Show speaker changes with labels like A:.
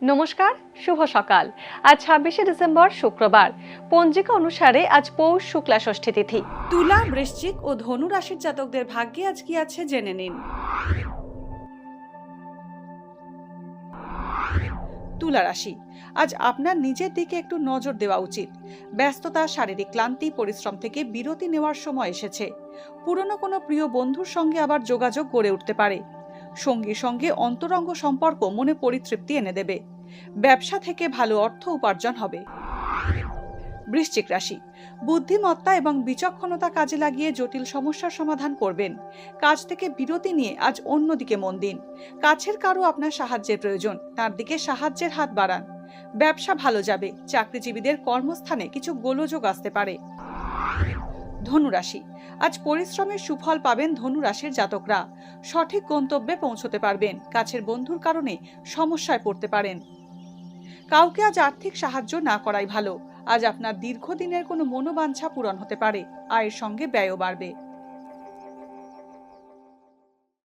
A: নমস্কার, শুভ সকাল। আজ ২৬শে ডিসেম্বর শুক্রবার। পঞ্জিকা অনুসারে আজ পৌষ শুক্লা ষষ্ঠী তিথি।
B: তুলা, বৃশ্চিক ও ধনু রাশির জাতকদের ভাগ্যে আজ কি আছে জেনে নিন। তুলা রাশি, আজ আপনার নিজের দিকে একটু নজর দেওয়া উচিত। ব্যস্ততা, শারীরিক ক্লান্তি, পরিশ্রম থেকে বিরতি নেওয়ার সময় এসেছে। পুরনো কোনো প্রিয় বন্ধুর সঙ্গে আবার যোগাযোগ গড়ে উঠতে পারে। সঙ্গীর সঙ্গে অন্তরঙ্গ সম্পর্ক মনে পরিতৃপ্তি এনে দেবে। ব্যবসা থেকে ভালো অর্থ উপার্জন হবে। বৃশ্চিক রাশি, বুদ্ধিমত্তা এবং বিচক্ষণতা কাজে লাগিয়ে জটিল সমস্যার সমাধান করবেন। কাজ থেকে বিরতি নিয়ে আজ অন্যদিকে মন দিন। কাছের কারো আপনার সাহায্যের প্রয়োজন, তার দিকে সাহায্যের হাত বাড়ান। ব্যবসা ভালো যাবে। চাকরিজীবীদের কর্মস্থানে কিছু গোলযোগ আসতে পারে। ধনুরাশি, আজ পরিশ্রমের সুফল পাবেন ধনু রাশির জাতকরা। সঠিক গন্তব্যে পৌঁছতে পারবেন। কাছের বন্ধুর কারণে সমস্যায় পড়তে পারেন। কাউকে আজ আর্থিক সাহায্য না করাই ভালো। আজ আপনার দীর্ঘদিনের কোনো মনোবাঞ্ছা পূরণ হতে পারে। আয়ের সঙ্গে ব্যয়ও বাড়বে।